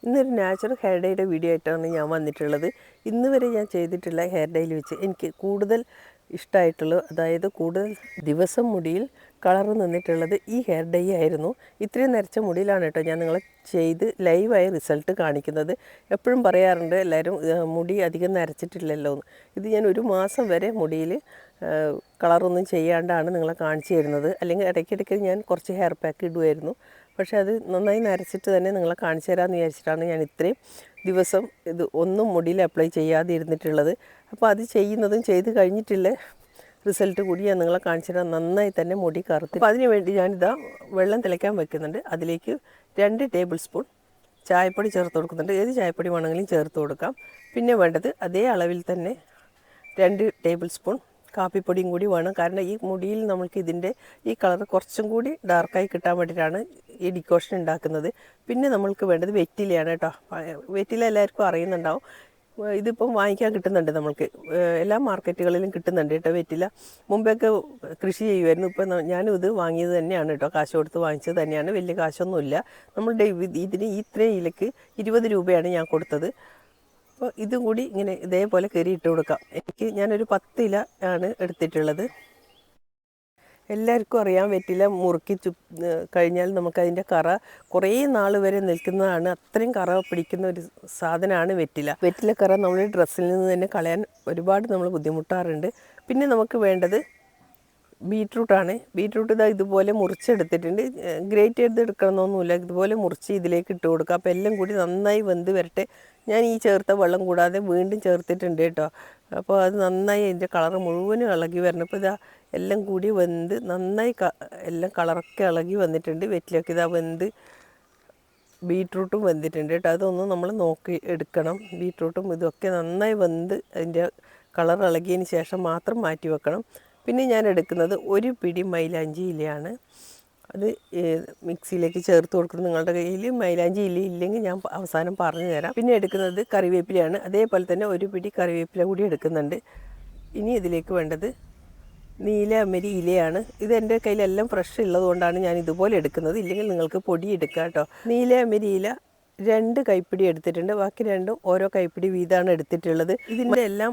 ഇന്നൊരു natural hair ഡേയുടെ video ആയിട്ടാണ് ഞാൻ വന്നിട്ടുള്ളത്. ഇന്ന് വരെ ഞാൻ ചെയ്തിട്ടുള്ള ഹെയർ ഡേയിൽ വെച്ച് എനിക്ക് കൂടുതൽ ഇഷ്ടമായിട്ടുള്ളത്, അതായത് കൂടുതൽ ദിവസം മുടിയിൽ കളർ നിന്നിട്ടുള്ളത് ഈ ഹെയർ ഡേ ആയിരുന്നു. ഇത്രയും നരച്ച മുടിയിലാണ് കേട്ടോ ഞാൻ നിങ്ങളെ ചെയ്ത് ലൈവായി റിസൾട്ട് കാണിക്കുന്നത്. എപ്പോഴും പറയാറുണ്ട് എല്ലാവരും മുടി അധികം നരച്ചിട്ടില്ലല്ലോ എന്ന്. ഇത് ഞാൻ ഒരു മാസം വരെ മുടിയിൽ കളറൊന്നും ചെയ്യാണ്ടാണ് നിങ്ങളെ കാണിച്ചു തരുന്നത്. അല്ലെങ്കിൽ ഇടയ്ക്കിടയ്ക്ക് ഞാൻ കുറച്ച് ഹെയർ പാക്ക് ഇടുമായിരുന്നു. പക്ഷേ അത് നന്നായി നരച്ചിട്ട് തന്നെ നിങ്ങളെ കാണിച്ചു തരാമെന്ന് വിചാരിച്ചിട്ടാണ് ഞാൻ ഇത്രയും ദിവസം ഇത് ഒന്നും മുടിയിൽ അപ്ലൈ ചെയ്യാതെ ഇരുന്നിട്ടുള്ളത്. അപ്പോൾ അത് ചെയ്യുന്നതും ചെയ്ത് കഴിഞ്ഞിട്ടുള്ള റിസൾട്ട് കൂടി ഞാൻ നിങ്ങളെ കാണിച്ചു തരാം. നന്നായി തന്നെ മുടി കറുത്ത്. അപ്പോൾ അതിന് വേണ്ടി ഞാനിതാ വെള്ളം തിളയ്ക്കാൻ വെക്കുന്നുണ്ട്. അതിലേക്ക് 2 ടേബിൾ സ്പൂൺ ചായപ്പൊടി ചേർത്ത് കൊടുക്കുന്നുണ്ട്. ഏത് ചായപ്പൊടി വേണമെങ്കിലും ചേർത്ത് കൊടുക്കാം. പിന്നെ വേണ്ടത് അതേ അളവിൽ തന്നെ 2 ടേബിൾ സ്പൂൺ കാപ്പിപ്പൊടിയും കൂടി വേണം. കാരണം ഈ മുടിയിൽ നമുക്ക് ഇതിൻ്റെ ഈ കളർ കുറച്ചും കൂടി ഡാർക്കായി കിട്ടാൻ വേണ്ടിയിട്ടാണ് ഈ ഡിക്കോഷൻ ഉണ്ടാക്കുന്നത്. പിന്നെ നമ്മൾക്ക് വേണ്ടത് വെറ്റിലയാണ് കേട്ടോ. വെറ്റില എല്ലാവർക്കും അറിയുന്നുണ്ടാവും. ഇതിപ്പം വാങ്ങിക്കാൻ കിട്ടുന്നുണ്ട്, നമ്മൾക്ക് എല്ലാ മാർക്കറ്റുകളിലും കിട്ടുന്നുണ്ട് കേട്ടോ വെറ്റില. മുമ്പൊക്കെ കൃഷി ചെയ്യുമായിരുന്നു. ഇപ്പം ഞാനും ഇത് വാങ്ങിയത് തന്നെയാണ് കേട്ടോ, കാശ് കൊടുത്ത് വാങ്ങിച്ചത് തന്നെയാണ്. വലിയ കാശൊന്നുമില്ല. നമ്മളുടെ ഇതിന് ഇത്രയും ഇലക്ക് 20 രൂപയാണ് ഞാൻ കൊടുത്തത്. അപ്പോൾ ഇതും കൂടി ഇങ്ങനെ ഇതേപോലെ കയറി ഇട്ട് കൊടുക്കാം. ഞാനൊരു 10 ഇല ആണ് എടുത്തിട്ടുള്ളത്. എല്ലാവർക്കും അറിയാം, വെറ്റില മുറുക്കി കഴിഞ്ഞാൽ നമുക്കതിൻ്റെ കറ കുറേ നാൾ വരെ നിൽക്കുന്നതാണ്. അത്രയും കറ പിടിക്കുന്ന ഒരു സാധനമാണ് വെറ്റില. വെറ്റില കറ നമ്മുടെ ഡ്രസ്സിൽ നിന്ന് തന്നെ കളയാൻ ഒരുപാട് നമ്മൾ ബുദ്ധിമുട്ടാറുണ്ട്. പിന്നെ നമുക്ക് വേണ്ടത് ബീട്രൂട്ടാണ്. ബീട്രൂട്ട് ഇതാ ഇതുപോലെ മുറിച്ചെടുത്തിട്ടുണ്ട്. ഗ്രേറ്റ് ചെയ്തെടുക്കണമെന്നൊന്നുമില്ല, ഇതുപോലെ മുറിച്ച് ഇതിലേക്ക് ഇട്ട് കൊടുക്കുക. അപ്പോൾ എല്ലാം കൂടി നന്നായി വെന്ത് വരട്ടെ. ഞാൻ ഈ ചേർത്ത വെള്ളം കൂടാതെ വീണ്ടും ചേർത്തിട്ടുണ്ട് കേട്ടോ. അപ്പോൾ അത് നന്നായി അതിൻ്റെ കളർ മുഴുവനും ഇളകി വരണം. ഇപ്പോൾ ഇതാ എല്ലാം കൂടി വെന്ത് നന്നായി എല്ലാം കളറൊക്കെ ഇളകി വന്നിട്ടുണ്ട്. വെറ്റിലൊക്കെ ഇതാ വെന്ത് ബീട്രൂട്ടും വെന്തിട്ടുണ്ട് കേട്ടോ. അതൊന്നും നമ്മൾ നോക്കി എടുക്കണം. ബീട്രൂട്ടും ഇതൊക്കെ നന്നായി വെന്ത് അതിൻ്റെ കളർ ഇളകിയതിന് ശേഷം മാത്രം മാറ്റി വെക്കണം. പിന്നെ ഞാൻ എടുക്കുന്നത് 1 പിടി മൈലാഞ്ചി ഇലയാണ്. അത് മിക്സിയിലേക്ക് ചേർത്ത് കൊടുക്കുന്നത്. നിങ്ങളുടെ കയ്യിൽ മൈലാഞ്ചി ഇല ഇല്ലെങ്കിൽ ഞാൻ അവസാനം പറഞ്ഞു തരാം. പിന്നെ എടുക്കുന്നത് കറിവേപ്പിലയാണ്. അതേപോലെ തന്നെ 1 പിടി കറിവേപ്പില കൂടി എടുക്കുന്നുണ്ട്. ഇനി ഇതിലേക്ക് വേണ്ടത് നീലമരി ഇലയാണ്. ഇത് എൻ്റെ കയ്യിലെല്ലാം ഫ്രഷ് ഉള്ളതുകൊണ്ടാണ് ഞാൻ ഇതുപോലെ എടുക്കുന്നത്. ഇല്ലെങ്കിൽ നിങ്ങൾക്ക് പൊടി എടുക്കാം കേട്ടോ. നീലമരി ഇല 2 കൈപ്പിടി എടുത്തിട്ടുണ്ട്. ബാക്കി 2 ഓരോ കൈപ്പിടി വീതമാണ് എടുത്തിട്ടുള്ളത്. ഇതിൻ്റെ എല്ലാം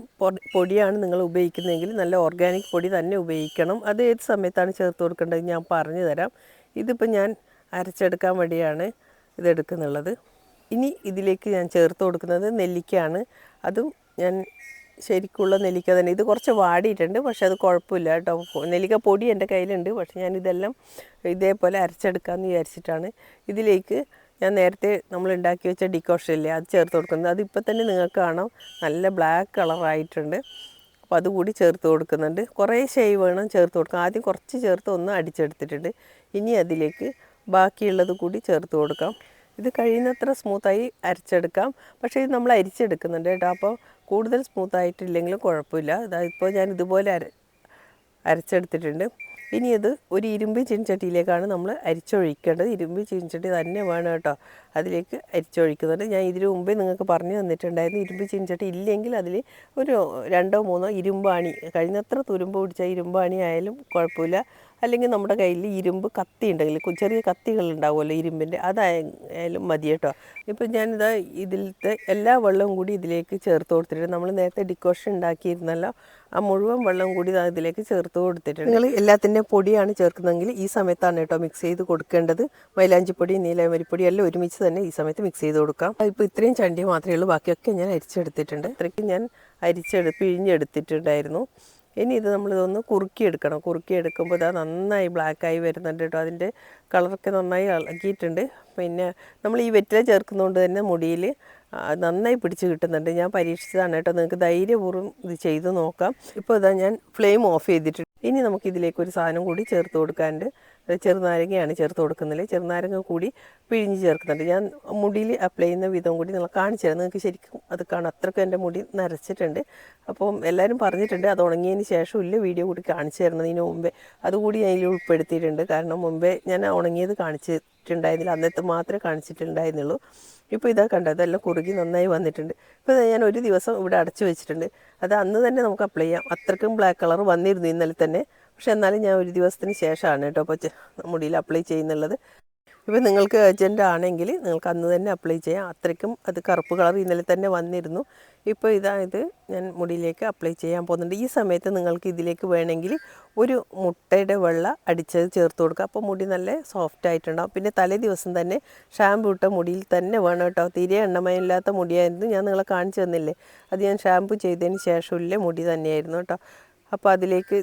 പൊടിയാണ് നിങ്ങൾ ഉപയോഗിക്കുന്നതെങ്കിൽ നല്ല ഓർഗാനിക് പൊടി തന്നെ ഉപയോഗിക്കണം. അത് ഏത് സമയത്താണ് ചേർത്ത് കൊടുക്കേണ്ടത് ഞാൻ പറഞ്ഞു തരാം. ഇതിപ്പോൾ ഞാൻ അരച്ചെടുക്കാൻ വേണ്ടിയാണ് ഇതെടുക്കുന്നുള്ളത്. ഇനി ഇതിലേക്ക് ഞാൻ ചേർത്ത് കൊടുക്കുന്നത് നെല്ലിക്കയാണ്. അതും ഞാൻ ശരിക്കുള്ള നെല്ലിക്ക തന്നെ. ഇത് കുറച്ച് വാടിയിട്ടുണ്ട്, പക്ഷെ അത് കുഴപ്പമില്ല കേട്ടോ. നെല്ലിക്ക പൊടി എൻ്റെ കയ്യിലുണ്ട്. പക്ഷെ ഞാനിതെല്ലാം ഇതേപോലെ അരച്ചെടുക്കാമെന്ന് വിചാരിച്ചിട്ടാണ്. ഇതിലേക്ക് ഞാൻ നേരത്തെ നമ്മൾ ഉണ്ടാക്കി വെച്ച ഡിക്കോഷൻ ഇല്ലേ, അത് ചേർത്ത് കൊടുക്കുന്നത്. അതിപ്പോൾ തന്നെ നിങ്ങൾക്ക് കാണാം നല്ല ബ്ലാക്ക് കളറായിട്ടുണ്ട്. അപ്പോൾ അതുകൂടി ചേർത്ത് കൊടുക്കുന്നുണ്ട്. കുറേ ഷെയ് വേണം ചേർത്ത് കൊടുക്കാം. ആദ്യം കുറച്ച് ചേർത്ത് ഒന്ന് അടിച്ചെടുത്തിട്ടുണ്ട്. ഇനി അതിലേക്ക് ബാക്കിയുള്ളത് കൂടി ചേർത്ത് കൊടുക്കാം. ഇത് കഴിയുന്നത്ര സ്മൂത്തായി അരച്ചെടുക്കാം. പക്ഷേ ഇത് നമ്മൾ അരിച്ചെടുക്കുന്നുണ്ട് കേട്ടോ. അപ്പോൾ കൂടുതൽ സ്മൂത്തായിട്ടില്ലെങ്കിലും കുഴപ്പമില്ല. ഇപ്പോൾ ഞാൻ ഇതുപോലെ അരച്ചെടുത്തിട്ടുണ്ട്. ഇനി ഇത് ഒരു ഇരുമ്പ് ചീനച്ചട്ടിയിലേക്കാണ് നമ്മൾ അരിച്ചൊഴിക്കേണ്ടത്. ഇരുമ്പ് ചീനച്ചട്ടി തന്നെ വേണം കേട്ടോ. അതിലേക്ക് അരിച്ചൊഴിക്കുന്നുണ്ട്. ഞാൻ ഇതിനു മുമ്പേ നിങ്ങൾക്ക് പറഞ്ഞു തന്നിട്ടുണ്ടായിരുന്നു. ഇരുമ്പ് ചീനച്ചട്ടി ഇല്ലെങ്കിൽ അതിൽ ഒരു 2 or 3 ഇരുമ്പാണി, കഴിയുന്നത്ര തുരുമ്പ് പിടിച്ച ഇരുമ്പാണി ആയാലും കുഴപ്പമില്ല. അല്ലെങ്കിൽ നമ്മുടെ കയ്യിൽ ഇരുമ്പ് കത്തി ഉണ്ടെങ്കിൽ, ചെറിയ കത്തികൾ ഉണ്ടാവുമല്ലോ ഇരുമ്പിൻ്റെ, അതായാലും മതി കേട്ടോ. ഇപ്പം ഞാനിതാ ഇതിലത്തെ എല്ലാ വെള്ളവും കൂടി ഇതിലേക്ക് ചേർത്ത് കൊടുത്തിട്ടുണ്ട്. നമ്മൾ നേരത്തെ ഡിക്കോഷൻ ഉണ്ടാക്കിയിരുന്നല്ലോ, ആ മുഴുവൻ വെള്ളം കൂടി ഇതിലേക്ക് ചേർത്ത് കൊടുത്തിട്ടുണ്ട്. നിങ്ങൾ എല്ലാത്തിൻ്റെ പൊടിയാണ് ചേർക്കുന്നതെങ്കിൽ ഈ സമയത്താണ് കേട്ടോ മിക്സ് ചെയ്ത് കൊടുക്കേണ്ടത്. മൈലാഞ്ചിപ്പൊടി നീലമരിപ്പൊടി എല്ലാം ഒരുമിച്ച് തന്നെ ഈ സമയത്ത് മിക്സ് ചെയ്ത് കൊടുക്കാം. ഇപ്പോൾ ഇത്രയും ചണ്ടി മാത്രമേ ഉള്ളൂ, ബാക്കിയൊക്കെ ഞാൻ അരിച്ചെടുത്തിട്ടുണ്ട്. ഇത്രയ്ക്ക് ഞാൻ പിഴിഞ്ഞെടുത്തിട്ടുണ്ടായിരുന്നു. ഇനി ഇത് നമ്മളിതൊന്ന് കുറുക്കിയെടുക്കണം. കുറുക്കിയെടുക്കുമ്പോൾ ഇതാ നന്നായി ബ്ലാക്കായി വരുന്നുണ്ട് കേട്ടോ. അതിൻ്റെ കളറൊക്കെ നന്നായി ഇളകിയിട്ടുണ്ട്. പിന്നെ നമ്മൾ ഈ വെറ്റില ചേർക്കുന്നതുകൊണ്ട് തന്നെ മുടിയിൽ നന്നായി പിടിച്ച് കിട്ടുന്നുണ്ട്. ഞാൻ പരീക്ഷിച്ചതാണ് കേട്ടോ. നിങ്ങൾക്ക് ധൈര്യപൂർവ്വം ഇത് ചെയ്ത് നോക്കാം. ഇപ്പോൾ ഇതാ ഞാൻ ഫ്ലെയിം ഓഫ് ചെയ്തിട്ടുണ്ട്. ഇനി നമുക്കിതിലേക്ക് ഒരു സാധനം കൂടി ചേർത്ത് കൊടുക്കാനുണ്ട്. ചെറുനാരങ്ങയാണ് ചേർത്ത് കൊടുക്കുന്നത്. ചെറുനാരങ്ങ കൂടി പിഴിഞ്ഞ് ചേർക്കുന്നുണ്ട്. ഞാൻ മുടിയിൽ അപ്ലൈ ചെയ്യുന്ന വിധം കൂടി നിങ്ങൾ കാണിച്ചു തരാം. നിങ്ങൾക്ക് ശരിക്കും അത് കാണാം. അത്രയ്ക്ക് എൻ്റെ മുടി നരച്ചിട്ടുണ്ട്. അപ്പം എല്ലാവരും പറഞ്ഞിട്ടുണ്ട് അത് ഉണങ്ങിയതിന് ശേഷം ഇല്ല വീഡിയോ കൂടി കാണിച്ചു തരുന്നതിന് മുമ്പേ അതുകൂടി ഞാൻ ഇതിൽ ഉൾപ്പെടുത്തിയിട്ടുണ്ട്. കാരണം മുമ്പേ ഞാൻ ഉണങ്ങിയത് കാണിച്ചിട്ടുണ്ടായിരുന്നില്ല, അന്നത്തെ മാത്രമേ കാണിച്ചിട്ടുണ്ടായിരുന്നുള്ളൂ. ഇപ്പോൾ ഇതാ കണ്ടോ, ഇതെല്ലാം കുറുകി നന്നായി വന്നിട്ടുണ്ട്. ഇപ്പോൾ ഞാൻ ഒരു ദിവസം ഇവിടെ അടച്ചു വെച്ചിട്ടുണ്ട്. അത് അന്ന് തന്നെ നമുക്ക് അപ്ലൈ ചെയ്യാം. അത്രയ്ക്കും ബ്ലാക്ക് കളർ വന്നിരുന്നു ഇന്നലെ തന്നെ. പക്ഷെ എന്നാലും ഞാൻ ഒരു ദിവസത്തിന് ശേഷമാണ് കേട്ടോ അപ്പോൾ മുടിയിൽ അപ്ലൈ ചെയ്യുന്നുള്ളത്. ഇപ്പോൾ നിങ്ങൾക്ക് അർജൻറ്റ് ആണെങ്കിൽ നിങ്ങൾക്ക് അന്ന് തന്നെ അപ്ലൈ ചെയ്യാം. അത്രയ്ക്കും അത് കറുപ്പ് കളർ ഇന്നലെ തന്നെ വന്നിരുന്നു. ഇപ്പോൾ ഇത് ഞാൻ മുടിയിലേക്ക് അപ്ലൈ ചെയ്യാൻ പോകുന്നുണ്ട്. ഈ സമയത്ത് നിങ്ങൾക്ക് ഇതിലേക്ക് വേണമെങ്കിൽ ഒരു മുട്ടയുടെ വെള്ള അടിച്ചത് ചേർത്ത് കൊടുക്കുക. അപ്പോൾ മുടി നല്ല സോഫ്റ്റ് ആയിട്ടുണ്ടാകും. പിന്നെ തലേ ദിവസം തന്നെ ഷാമ്പു ഇട്ട മുടിയിൽ തന്നെ വേണം കേട്ടോ. തീരെ എണ്ണമയമില്ലാത്ത മുടിയായിരുന്നു, ഞാൻ നിങ്ങളെ കാണിച്ചു തന്നില്ലേ. അത് ഞാൻ ഷാമ്പു ചെയ്തതിന് ശേഷമുള്ള മുടി തന്നെയായിരുന്നു കേട്ടോ. അപ്പോൾ അതിലേക്ക്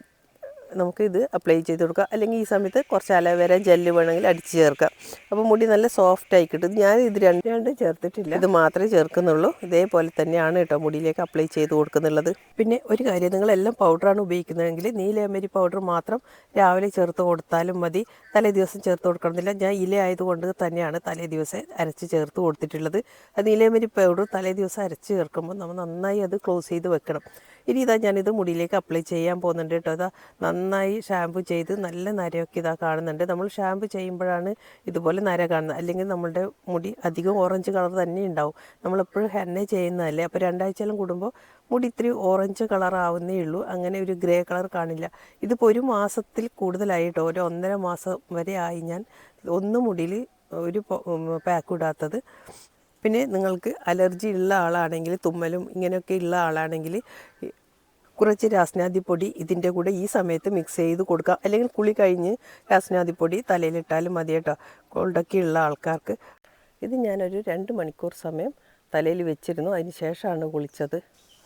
നമുക്കിത് അപ്ലൈ ചെയ്ത് കൊടുക്കാം. അല്ലെങ്കിൽ ഈ സമയത്ത് കുറച്ച് അലോവേര ജെല്ല് വേണമെങ്കിൽ അടിച്ച് ചേർക്കാം. അപ്പോൾ മുടി നല്ല സോഫ്റ്റായി കിട്ടും. ഞാൻ ഇത് രണ്ടും ചേർത്തിട്ടില്ല, ഇത് മാത്രമേ ചേർക്കുന്നുള്ളൂ. ഇതേപോലെ തന്നെയാണ് കേട്ടോ മുടിയിലേക്ക് അപ്ലൈ ചെയ്ത് കൊടുക്കുന്നുള്ളത്. പിന്നെ ഒരു കാര്യം, നിങ്ങളെല്ലാം പൗഡറാണ് ഉപയോഗിക്കുന്നതെങ്കിൽ നീലയമരി പൗഡർ മാത്രം രാവിലെ ചേർത്ത് കൊടുത്താലും മതി. തലേ ദിവസം ചേർത്ത് കൊടുക്കണമെന്നില്ല. ഞാൻ ഇല ആയതുകൊണ്ട് തന്നെയാണ് തലേ ദിവസം അരച്ച് ചേർത്ത് കൊടുത്തിട്ടുള്ളത്. അത് നീലയമരി പൗഡർ തലേ ദിവസം അരച്ച് ചേർക്കുമ്പോൾ നമ്മൾ നന്നായി അത് ക്ലോസ് ചെയ്ത് വെക്കണം. ഇനി ഞാനിത് മുടിയിലേക്ക് അപ്ലൈ ചെയ്യാൻ പോകുന്നുണ്ട് കേട്ടോ. നന്നായി ഷാമ്പു ചെയ്ത് നല്ല നരയൊക്കെ കാണുന്നുണ്ട്. നമ്മൾ ഷാമ്പു ചെയ്യുമ്പോഴാണ് ഇതുപോലെ നര കാണുന്നത്. അല്ലെങ്കിൽ നമ്മളുടെ മുടി അധികം ഓറഞ്ച് കളർ തന്നെ ഉണ്ടാവും. നമ്മളെപ്പോഴും ഹെന്ന ചെയ്യുന്നതല്ലേ. അപ്പോൾ 2 ആഴ്ചയെല്ലാം കൂടുമ്പോൾ മുടി ഇത്തിരി ഓറഞ്ച് കളർ ആവുന്നേ ഉള്ളൂ. അങ്ങനെ ഒരു ഗ്രേ കളർ കാണില്ല. ഇതിപ്പോൾ 1 മാസത്തിൽ കൂടുതലായി കേട്ടോ. ഒരു 1.5 മാസം വരെ ആയി ഞാൻ മുടിയിൽ ഒരു പാക്ക് ഇടാത്തത്. പിന്നെ നിങ്ങൾക്ക് അലർജി ഉള്ള ആളാണെങ്കിൽ, തുമ്മലും ഇങ്ങനെയൊക്കെ ഉള്ള ആളാണെങ്കിൽ കുറച്ച് രാസ്നാദിപ്പൊടി ഇതിൻ്റെ കൂടെ ഈ സമയത്ത് മിക്സ് ചെയ്ത് കൊടുക്കാം. അല്ലെങ്കിൽ കുളി കഴിഞ്ഞ് രാസ്നാദിപ്പൊടി തലയിലിട്ടാലും മതി കേട്ടോ, കോൾഡൊക്കെ ഉള്ള ആൾക്കാർക്ക്. ഇത് ഞാനൊരു 2 മണിക്കൂർ സമയം തലയിൽ വെച്ചിരുന്നു. അതിന് ശേഷമാണ് കുളിച്ചത്.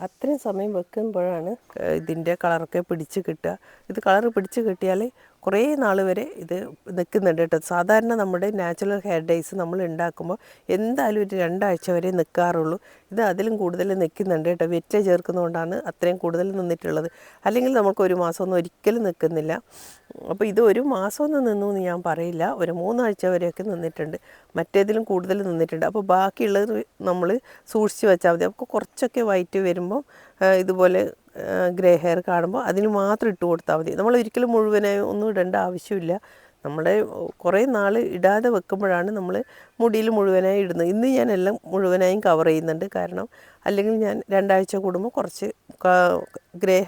അത്രയും സമയം വെക്കുമ്പോഴാണ് ഇതിൻ്റെ കളറൊക്കെ പിടിച്ച് കിട്ടുക. ഇത് കളർ പിടിച്ച് കിട്ടിയാൽ കുറേ നാൾ വരെ ഇത് നിൽക്കുന്നുണ്ട് കേട്ടോ. സാധാരണ നമ്മുടെ നാച്ചുറൽ ഹെയർ ഡൈസ് നമ്മൾ ഉണ്ടാക്കുമ്പോൾ എന്തായാലും ഒരു 2 ആഴ്ച വരെ നിൽക്കാറുള്ളൂ. ഇത് അതിലും കൂടുതൽ നിൽക്കുന്നുണ്ട് കേട്ടോ. വെറ്റില ചേർക്കുന്നതുകൊണ്ടാണ് അത്രയും കൂടുതൽ നിന്നിട്ടുള്ളത്. അല്ലെങ്കിൽ നമുക്ക് 1 മാസമൊന്നും ഒരിക്കലും നിൽക്കുന്നില്ല. അപ്പോൾ ഇത് 1 മാസമൊന്നും നിന്നു എന്ന് ഞാൻ പറയില്ല, ഒരു 3 ആഴ്ച വരെയൊക്കെ നിന്നിട്ടുണ്ട്. മറ്റേതിലും കൂടുതൽ നിന്നിട്ടുണ്ട്. അപ്പോൾ ബാക്കിയുള്ളത് നമ്മൾ സൂക്ഷിച്ച് വെച്ചാൽ മതി. അപ്പോൾ കുറച്ചൊക്കെ വൈറ്റ് വരുമ്പോൾ ഇതുപോലെ ഗ്രേ ഹെയർ കാണുമ്പോൾ അതിന് മാത്രം ഇട്ട് കൊടുത്താൽ മതി. നമ്മൾ ഒരിക്കലും മുഴുവനായി ഒന്നും ഇടേണ്ട ആവശ്യമില്ല. നമ്മുടെ കുറേ നാൾ ഇടാതെ വെക്കുമ്പോഴാണ് നമ്മൾ മുടിയിൽ മുഴുവനായി ഇടുന്നത്. ഇന്ന് ഞാൻ എല്ലാം മുഴുവനായും കവർ ചെയ്യുന്നുണ്ട്. കാരണം അല്ലെങ്കിൽ ഞാൻ 2 ആഴ്ച കൂടുമ്പോൾ കുറച്ച് ഗ്രേ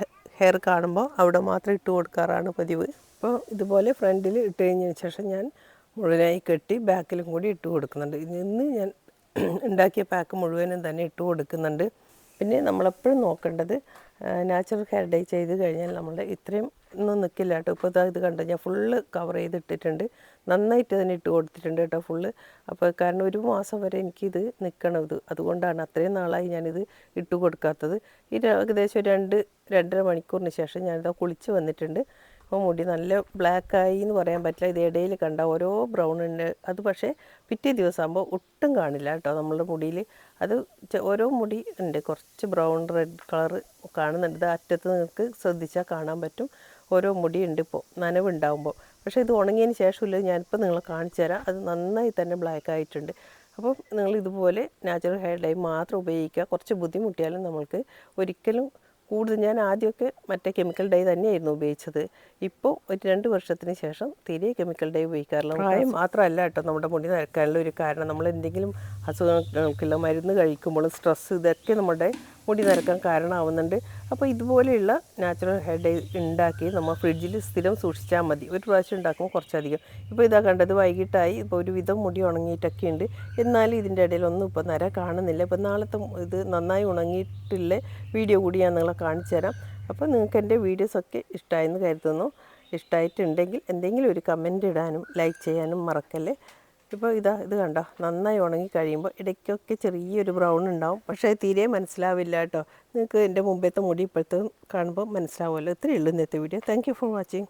ഹെയർ കാണുമ്പോൾ അവിടെ മാത്രം ഇട്ട് കൊടുക്കാറാണ് പതിവ്. അപ്പോൾ ഇതുപോലെ ഫ്രണ്ടിൽ ഇട്ട് കഴിഞ്ഞതിന് ശേഷം ഞാൻ മുഴുവനായി കെട്ടി ബാക്കിലും കൂടി ഇട്ട് കൊടുക്കുന്നുണ്ട്. ഇന്ന് ഞാൻ ഉണ്ടാക്കിയ പാക്ക് മുഴുവനും തന്നെ ഇട്ട് കൊടുക്കുന്നുണ്ട്. പിന്നെ നമ്മളെപ്പോഴും നോക്കേണ്ടത് നാച്ചുറൽ ഹെയർ ഡൈ ചെയ്ത് കഴിഞ്ഞാൽ നമ്മളുടെ ഇത്രയും ഒന്നും നിൽക്കില്ല കേട്ടോ. ഇപ്പോൾ ഇത് കണ്ടോ, ഞാൻ ഫുള്ള് കവർ ചെയ്തിട്ടിട്ടുണ്ട്. നന്നായിട്ട് തന്നെ ഇട്ട് കൊടുത്തിട്ടുണ്ട് കേട്ടോ ഫുള്ള്. അപ്പോൾ കാരണം 1 മാസം വരെ എനിക്കിത് നിൽക്കണം. അതുകൊണ്ടാണ് അത്രയും നാളായി ഞാനിത് ഇട്ട് കൊടുക്കാത്തത്. ഏകദേശം 2-2.5 മണിക്കൂറിന് ശേഷം ഞാനിത് കുളിച്ച് വന്നിട്ടുണ്ട്. അപ്പോൾ മുടി നല്ല ബ്ലാക്കായി എന്ന് പറയാൻ പറ്റില്ല. ഇത് ഇടയിൽ കണ്ട ഓരോ ബ്രൗൺ ഉണ്ട്. അത് പക്ഷേ പിറ്റേ ദിവസം ആകുമ്പോൾ ഒട്ടും കാണില്ല കേട്ടോ നമ്മളുടെ മുടിയിൽ. അത് ഓരോ മുടി ഉണ്ട്, കുറച്ച് ബ്രൗൺ റെഡ് കളർ കാണുന്നുണ്ട്. ഇത് അറ്റത്ത് നിങ്ങൾക്ക് ശ്രദ്ധിച്ചാൽ കാണാൻ പറ്റും. ഓരോ മുടി ഉണ്ട് ഇപ്പോൾ നനവുണ്ടാകുമ്പോൾ. പക്ഷേ ഇത് ഉണങ്ങിയതിന് ശേഷമില്ല, ഞാനിപ്പോൾ നിങ്ങളെ കാണിച്ചു തരാം. അത് നന്നായി തന്നെ ബ്ലാക്ക് ആയിട്ടുണ്ട്. അപ്പം നിങ്ങൾ ഇതുപോലെ നാച്ചുറൽ ഹെയർ ഡൈ മാത്രം ഉപയോഗിക്കുക. കുറച്ച് ബുദ്ധിമുട്ടിയാലും നമ്മൾക്ക് ഒരിക്കലും കൂടുതൽ, ഞാൻ ആദ്യമൊക്കെ മറ്റേ കെമിക്കൽ ഡൈ തന്നെയായിരുന്നു ഉപയോഗിച്ചത്. ഇപ്പോൾ ഒരു 2 വർഷത്തിന് ശേഷം തീരെ കെമിക്കൽ ഡൈ ഉപയോഗിക്കാറില്ല. പ്രായം മാത്രമല്ല കേട്ടോ നമ്മുടെ മുടി നരക്കാനുള്ള ഒരു കാരണം. നമ്മൾ എന്തെങ്കിലും അസുഖങ്ങൾക്കുള്ള മരുന്ന് കഴിക്കുമ്പോഴും സ്ട്രെസ്സ്, ഇതൊക്കെ നമ്മുടെ മുടി നരക്കാൻ കാരണമാവുന്നുണ്ട്. അപ്പോൾ ഇതുപോലെയുള്ള നാച്ചുറൽ ഹെയർ ഡൈ ഉണ്ടാക്കി നമ്മൾ ഫ്രിഡ്ജിൽ സ്ഥിരം സൂക്ഷിച്ചാൽ മതി. ഒരു പ്രാവശ്യം ഉണ്ടാക്കുമ്പോൾ കുറച്ചധികം. ഇപ്പോൾ ഇതാ കണ്ടത് വൈകിട്ടായി. ഇപ്പോൾ ഒരുവിധം മുടി ഉണങ്ങിയിട്ടൊക്കെ ഉണ്ട്. എന്നാലും ഇതിൻ്റെ ഇടയിലൊന്നും ഇപ്പോൾ നര കാണുന്നില്ല. ഇപ്പോൾ നാളത്തെ ഇത് നന്നായി ഉണങ്ങിയിട്ടുള്ള വീഡിയോ കൂടി ഞാൻ നിങ്ങളെ കാണിച്ചു തരാം. അപ്പോൾ നിങ്ങൾക്ക് എൻ്റെ വീഡിയോസൊക്കെ ഇഷ്ടമായെന്ന് കരുതുന്നു. ഇഷ്ടമായിട്ടുണ്ടെങ്കിൽ എന്തെങ്കിലും ഒരു കമൻറ്റ് ഇടാനും ലൈക്ക് ചെയ്യാനും മറക്കല്ലേ. ഇപ്പോൾ ഇത് കണ്ടോ, നന്നായി ഉണങ്ങി കഴിയുമ്പോൾ ഇടയ്ക്കൊക്കെ ചെറിയൊരു ബ്രൗൺ ഉണ്ടാവും. പക്ഷേ തീരെ മനസ്സിലാവില്ല കേട്ടോ. നിങ്ങൾക്ക് എൻ്റെ മുമ്പത്തെ മുടി ഇപ്പോഴത്തെ കാണുമ്പോൾ മനസ്സിലാവുമല്ലോ. ഇത്രയേ ഉള്ളൂ ഇന്നത്തെ video. Thank you for watching.